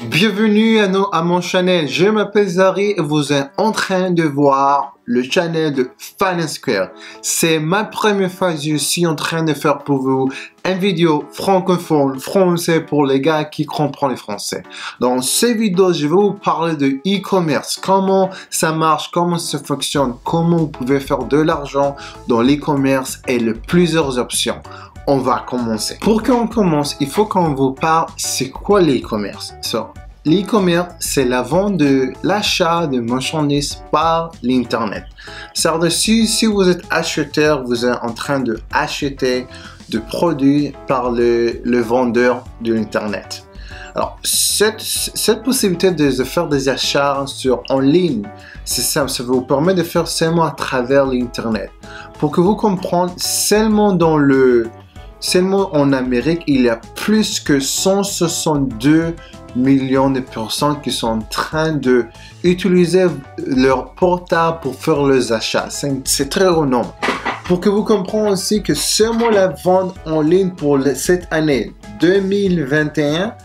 Bienvenue à mon channel, je m'appelle Zari et vous êtes en train de voir le channel de Finance Square. C'est ma première fois que je suis en train de faire pour vous une vidéo francophone, français pour les gars qui comprennent le français. Dans cette vidéo, je vais vous parler de e-commerce, comment ça marche, comment ça fonctionne, comment vous pouvez faire de l'argent dans l'e-commerce et plusieurs options. On va commencer. Pour qu'on commence, il faut qu'on vous parle c'est quoi l'e-commerce. L'e-commerce, c'est la vente de l'achat de marchandises par l'internet. C'est-à-dire si vous êtes acheteur, vous êtes en train de acheter de produits par le vendeur de l'internet. Alors, cette possibilité de faire des achats en ligne, c'est ça vous permet de faire seulement à travers l'internet. Pour que vous compreniez, seulement en Amérique, il y a plus que 162 millions de personnes qui sont en train d'utiliser leur portable pour faire leurs achats. C'est très gros nombre. Pour que vous compreniez aussi que seulement la vente en ligne pour cette année 2021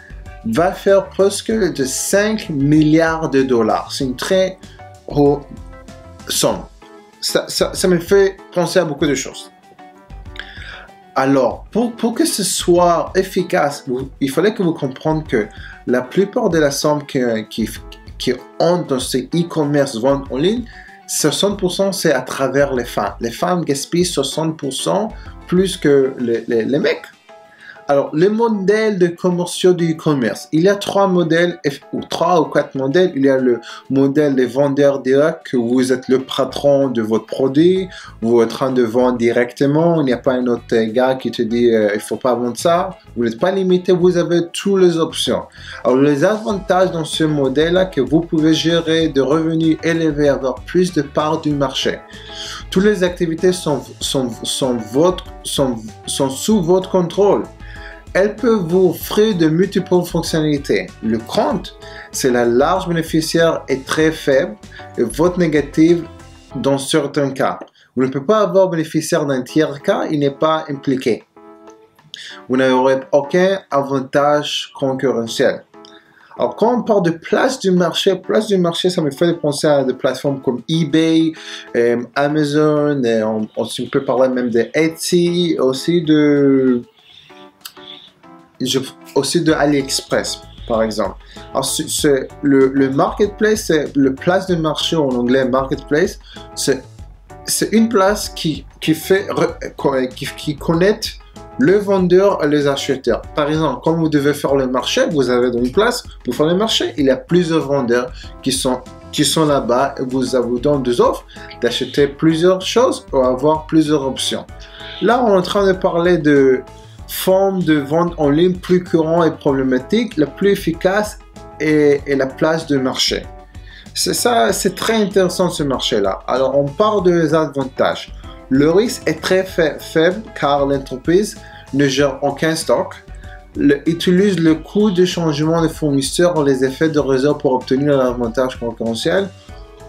va faire presque de 5 milliards de dollars. C'est une très grosse somme. Ça me fait penser à beaucoup de choses. Alors, pour que ce soit efficace, il fallait que vous compreniez que la plupart de la somme qui ont dans ces e-commerce vente en ligne, 60% c'est à travers les femmes. Les femmes gaspillent 60% plus que les mecs. Alors, les modèles de commerciaux du e-commerce, il y a trois ou quatre modèles. Il y a le modèle des vendeurs directs, que vous êtes le patron de votre produit, vous êtes en train de vendre directement, il n'y a pas un autre gars qui te dit il faut pas vendre ça, vous n'êtes pas limité, vous avez toutes les options. Alors, les avantages dans ce modèle-là, que vous pouvez gérer de revenus élevés, avoir plus de parts du marché. Toutes les activités sont sous votre contrôle. Elle peut vous offrir de multiples fonctionnalités. Le compte, c'est la large bénéficiaire est très faible et vote négatif dans certains cas. Vous ne pouvez pas avoir bénéficiaire d'un tiers cas, il n'est pas impliqué. Vous n'aurez aucun avantage concurrentiel. Alors, quand on parle de place du marché, ça me fait penser à des plateformes comme eBay, Amazon, et on peut parler même de Etsy, aussi de AliExpress, par exemple. Alors, le marketplace, c'est le place de marché en anglais, marketplace, c'est une place qui connecte le vendeur et les acheteurs. Par exemple, quand vous devez faire le marché, vous avez une place pour faire le marché. Il y a plusieurs vendeurs qui sont là-bas et vous donne des offres d'acheter plusieurs choses ou avoir plusieurs options. Là, on est en train de parler de forme de vente en ligne plus courant et problématique, la plus efficace est la place de marché. C'est très intéressant ce marché-là. Alors, on parle des avantages. Le risque est très faible car l'entreprise ne gère aucun stock, utilise le coût de changement de fournisseur ou les effets de réseau pour obtenir un avantage concurrentiel,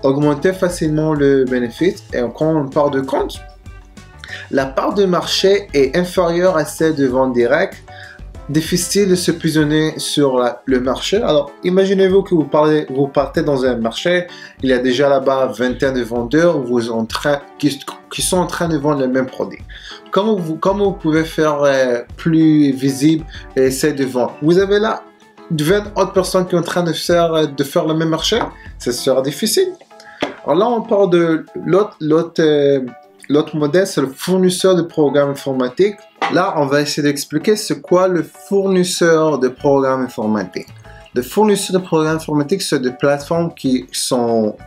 augmenter facilement le bénéfice. Et quand on parle de compte, la part de marché est inférieure à celle de vente directe. Difficile de se positionner sur le marché. Alors, imaginez-vous que vous partez dans un marché, il y a déjà là-bas vingtaine de vendeurs qui sont en train de vendre le même produit. Comment vous pouvez faire plus visible et essayer de vendre? Vous avez là 20 autres personnes qui sont en train de faire le même marché. Ça sera difficile. Alors là, on parle de l'autre modèle, c'est le fournisseur de programmes informatiques. Là, on va essayer d'expliquer c'est quoi le fournisseur de programmes informatiques. Le fournisseur de programmes informatiques, c'est des plateformes qui sont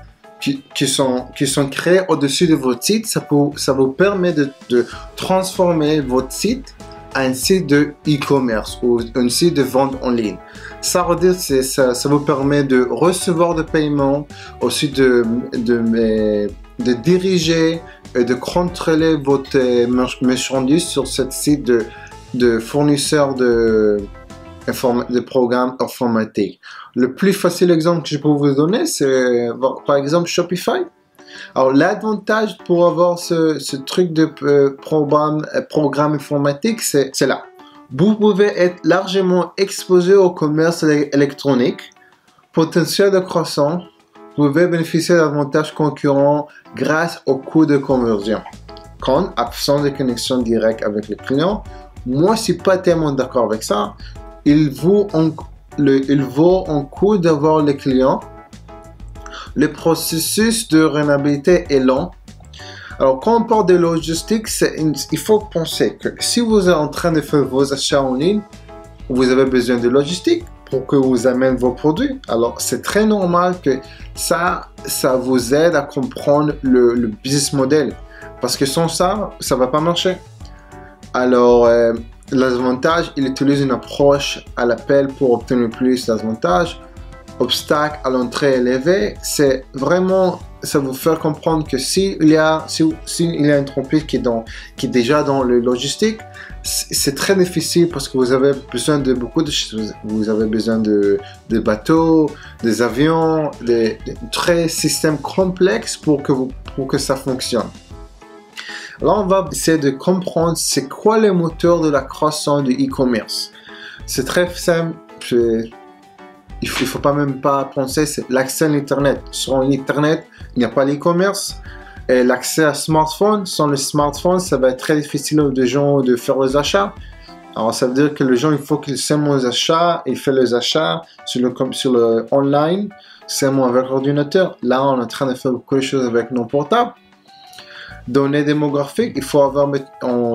créées au-dessus de votre site. Ça vous permet de transformer votre site en un site de e-commerce ou un site de vente en ligne. Ça veut dire ça vous permet de recevoir des paiements, aussi de diriger et de contrôler votre marchandise sur ce site de fournisseur de programmes informatiques. Le plus facile exemple que je peux vous donner, c'est par exemple Shopify. Alors l'avantage pour avoir ce truc de programme informatique, c'est là. Vous pouvez être largement exposé au commerce électronique, potentiel de croissance. Vous pouvez bénéficier d'avantages concurrents grâce au coût de conversion. Quand absence de connexion directe avec le client, moi je suis pas tellement d'accord avec ça. Il vaut un coût d'avoir le client. Le processus de rentabilité est lent. Alors, quand on parle de logistique, il faut penser que si vous êtes en train de faire vos achats en ligne, vous avez besoin de logistique pour que vous amènez vos produits. Alors, c'est très normal que ça vous aide à comprendre le business model. Parce que sans ça, ça ne va pas marcher. Alors, l'avantage, il utilise une approche à l'appel pour obtenir plus d'avantages. Obstacle à l'entrée élevée, c'est vraiment, ça vous fait comprendre que s'il y a une entreprise qui est déjà dans le logistique, c'est très difficile parce que vous avez besoin de beaucoup de choses. Vous avez besoin de bateaux, des avions, des très systèmes complexes pour que ça fonctionne. Là, on va essayer de comprendre c'est quoi le moteur de la croissance du e-commerce. C'est très simple. Il ne faut pas même pas penser, c'est l'accès à l'Internet. Sur l'Internet, il n'y a pas l'e-commerce. Et l'accès à smartphone, sans le smartphone, ça va être très difficile aux gens de faire les achats. Alors, ça veut dire que les gens, il faut qu'ils s'aiment les achats, ils font les achats sur le online, seulement avec l'ordinateur. Là, on est en train de faire beaucoup de choses avec nos portables. Données démographiques, il faut avoir,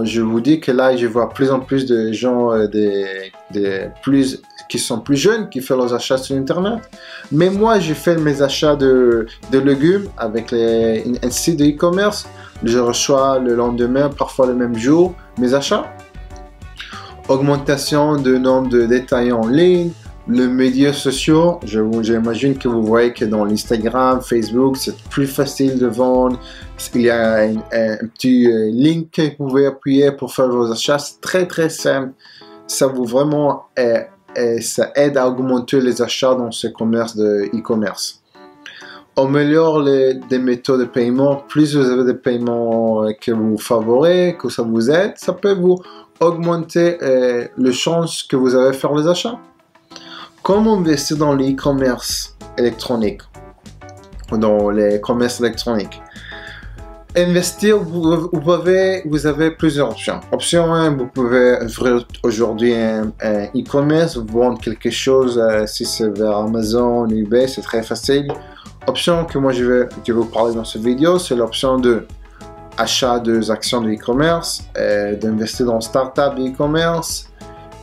je vous dis que là, je vois plus en plus de gens qui sont plus jeunes, qui font leurs achats sur Internet. Mais moi, j'ai fait mes achats de légumes avec un site de e-commerce. Je reçois le lendemain, parfois le même jour, mes achats. Augmentation du nombre de détaillants en ligne. Les médias sociaux, j'imagine que vous voyez que dans l'Instagram, Facebook, c'est plus facile de vendre. Il y a un petit link que vous pouvez appuyer pour faire vos achats. C'est très très simple. Ça vous vraiment ça aide à augmenter les achats dans ce commerce de e-commerce. Améliore des méthodes de paiement. Plus vous avez des paiements que vous favorisez, que ça vous aide, ça peut vous augmenter les chances que vous avez faire les achats. Comment investir dans l'e-commerce électronique, dans les commerces électroniques? Investir, vous avez plusieurs options. Option 1, vous pouvez ouvrir aujourd'hui un e-commerce, vendre quelque chose, si c'est vers Amazon, eBay, c'est très facile. Option que moi je vais vous parler dans cette vidéo, c'est l'option 2. Achat des actions de e-commerce, d'investir dans start-up de e-commerce,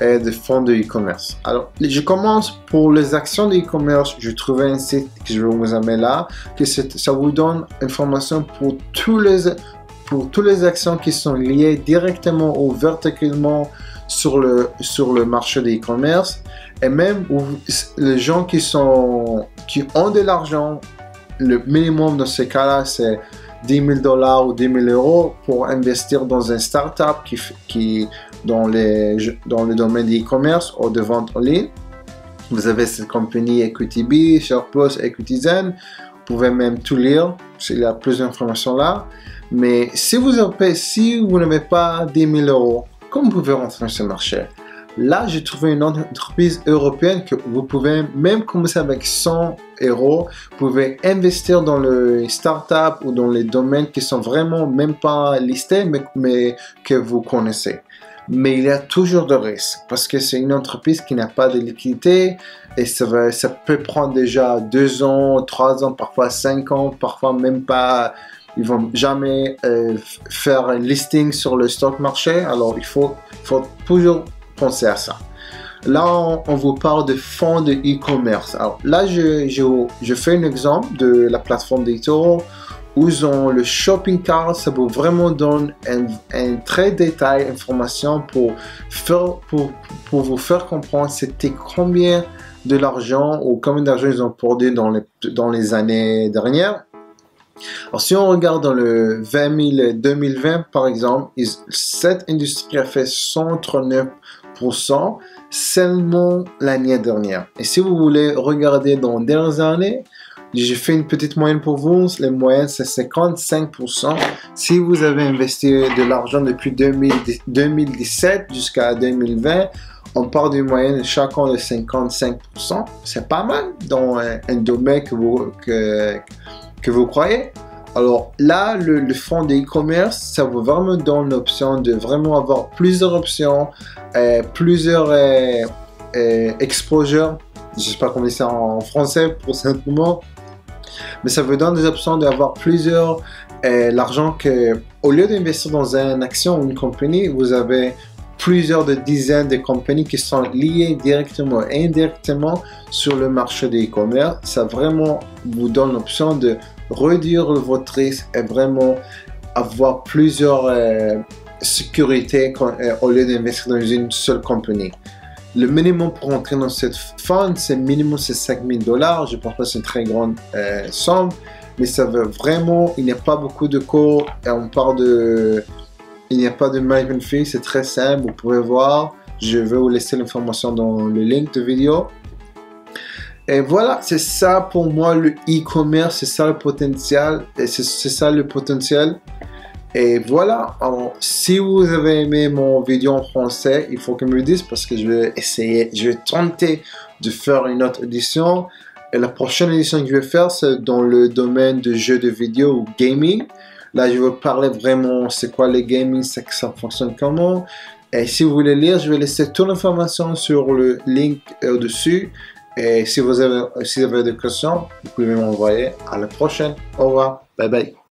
et de fonds de e-commerce. Alors, je commence pour les actions de e-commerce. Je trouvais un site que je vais vous amener là, que ça vous donne information pour tous les actions qui sont liées directement ou verticalement sur le marché de e-commerce. Et même les gens qui ont de l'argent, le minimum dans ces cas-là, c'est $10 000 ou 10 000 euros pour investir dans une start-up qui dans le domaine de e-commerce ou de vente en ligne. Vous avez cette compagnie EquityBee, SharePost, EquityZen. Vous pouvez même tout lire. Il y a plus d'informations là. Mais si vous n'avez pas 10 000 euros, comment vous pouvez rentrer dans ce marché? Là, j'ai trouvé une entreprise européenne que vous pouvez même commencer avec 100 euros. Vous pouvez investir dans le start-up ou dans les domaines qui sont vraiment même pas listés, mais que vous connaissez. Mais il y a toujours de risques parce que c'est une entreprise qui n'a pas de liquidité et ça peut prendre déjà 2 ans, 3 ans, parfois 5 ans, parfois même pas. Ils vont jamais faire un listing sur le stock marché. Alors il faut toujours penser à ça. Là, on vous parle de fonds de e-commerce. Alors là, je fais un exemple de la plateforme d'eToro où ils ont le shopping cart. Ça vous vraiment donne un très détail information pour vous faire comprendre c'était combien de l'argent ou combien d'argent ils ont perdu dans les années dernières. Alors, si on regarde dans le 2020, par exemple, cette industrie a fait 139% seulement l'année dernière. Et si vous voulez regarder dans les dernières années, J'ai fait une petite moyenne pour vous. Les moyennes, c'est 55%. Si vous avez investi de l'argent depuis 2017 jusqu'à 2020, on part d'une moyenne de chacun de 55%. C'est pas mal dans un domaine que vous croyez. Alors là, le fonds de e-commerce, ça vous vraiment donne l'option de vraiment avoir plusieurs options, plusieurs exposures. Je ne sais pas comment dire ça en français pour simplement, mais ça vous donne des options d'avoir plusieurs, l'argent que, au lieu d'investir dans une action ou une compagnie, vous avez plusieurs dizaines de compagnies qui sont liées directement et indirectement sur le marché de e-commerce. Ça vraiment vous donne l'option de réduire votre risque et vraiment avoir plusieurs sécurités au lieu d'investir dans une seule compagnie. Le minimum pour entrer dans cette fund, c'est minimum c'est $5,000. Je pense pas que c'est une très grande somme, mais ça veut vraiment, il n'y a pas beaucoup de cours et on parle de, il n'y a pas de management fee, c'est très simple, vous pouvez voir. Je vais vous laisser l'information dans le link de vidéo. Et voilà, c'est ça pour moi le e-commerce, c'est ça le potentiel, et c'est ça le potentiel. Et voilà, alors, si vous avez aimé mon vidéo en français, il faut que me le dises parce que je vais essayer, je vais tenter de faire une autre édition. Et la prochaine édition que je vais faire, c'est dans le domaine de jeux de vidéo ou gaming. Là, je vais vous parler vraiment c'est quoi les gaming, c'est que ça fonctionne comment. Et si vous voulez lire, je vais laisser toute l'information sur le link au-dessus. Et si vous avez des questions, vous pouvez m'envoyer. À la prochaine. Au revoir. Bye bye.